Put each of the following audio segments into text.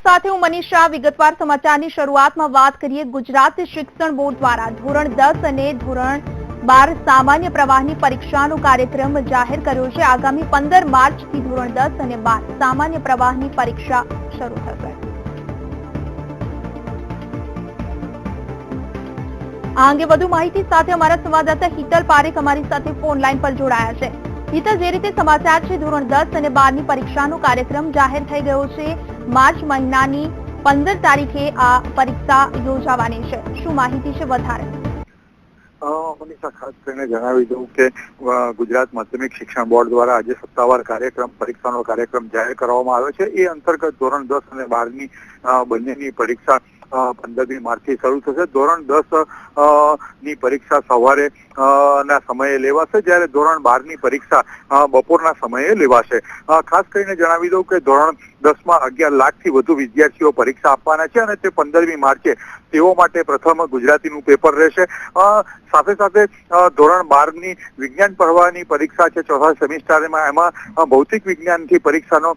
સાથે હું મનીષા। વિગતવાર સમાચારની શરૂઆતમાં વાત કરીએ। ગુજરાત શિક્ષણ બોર્ડ દ્વારા ધોરણ 10 અને ધોરણ 12 સામાન્ય પ્રવાહની પરીક્ષાનો કાર્યક્રમ જાહેર કર્યો છે। આગામી 15 માર્ચથી ધોરણ 10 અને 12 સામાન્ય પ્રવાહની પરીક્ષા શરૂ થશે। આ અંગે વધુ માહિતી સાથે અમારા સંવાદદાતા હિતલ પારેખ અમારી સાથે ફોન લાઈન પર જોડાયા છે। હિતલ, જે રીતે સમાચાર છે, ધોરણ 10 અને 12ની પરીક્ષાનો કાર્યક્રમ જાહેર થઈ ગયો છે। માર્ચ મહિનાની 15 તારીખે આ પરીક્ષા યોજાવાની છે। શું માહિતી છે વધારે? મનીષા, ખાસ કરીને જણાવી દઉં કે ગુજરાત માધ્યમિક શિક્ષણ બોર્ડ દ્વારા આજે સત્તાવાર પરીક્ષાનો કાર્યક્રમ જાહેર કરવામાં આવ્યો છે। એ અંતર્ગત ધોરણ 10 અને 12ની બંનેની પરીક્ષા 15મી માર્ચથી શરૂ થશે। ધોરણ 10 ની પરીક્ષા સવારે ના સમયે લેવાશે, જ્યારે ધોરણ 12ની પરીક્ષા બપોરના સમયે લેવાશે। ખાસ કરીને જણાવી દઉં કે ધોરણ 10માં 11 લાખથી વધુ વિદ્યાર્થીઓ પરીક્ષા આપવાના છે અને તે 15મી માર્ચે તેઓ માટે પ્રથમ ગુજરાતીનું પેપર રહેશે। સાથે સાથે ધોરણ 12ની વિજ્ઞાન પ્રવાહની પરીક્ષા છે ચોથા સેમિસ્ટરમાં, એમાં ભૌતિક વિજ્ઞાનથી પરીક્ષાનો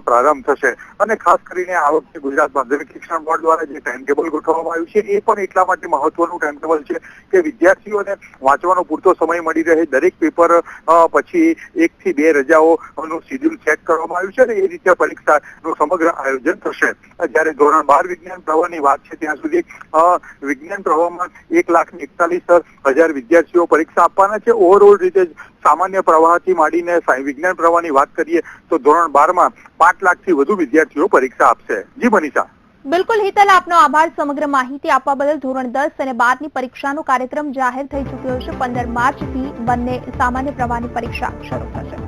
પ્રારંભ થશે। અને ખાસ કરીને આ વખતે ગુજરાત માધ્યમિક શિક્ષણ બોર્ડ દ્વારા જે ટાઈમ ટેબલ ગોઠવવામાં આવ્યું છે એ પણ એટલા માટે મહત્વનું ટાઈમ ટેબલ છે કે વિદ્યાર્થીઓને વાંચવાનો પૂરતો સમય મળી રહે। દરેક પેપર પછી 1 થી 2 રજાઓનું શેડ્યુલ સેટ કરવામાં આવ્યું છે અને એ રીતે પરીક્ષાનું સમગ્ર આયોજન થશે। જ્યારે ધોરણ 12 વિજ્ઞાન પ્રવાહની વાત છે ત્યાં સુધી વિજ્ઞાન પ્રવાહમાં 1,41,000 વિદ્યાર્થીઓ પરીક્ષા આપવાના છે। ઓવરઓલ રીતે સામાન્ય પ્રવાહથી માંડીને વિજ્ઞાન પ્રવાહની વાત કરીએ તો ધોરણ 12માં 5 લાખથી વધુ વિદ્યાર્થીઓ પરીક્ષા આપશે। જી મનીષા। બિલકુલ હિતલ, આપનો આભાર સમગ્ર માહિતી આપવા બદલ। ધોરણ 10 અને 12ની પરીક્ષાનો કાર્યક્રમ જાહેર થઈ ચૂક્યો છે। 15 માર્ચથી બંને સામાન્ય પ્રવાહની પરીક્ષા શરૂ થશે।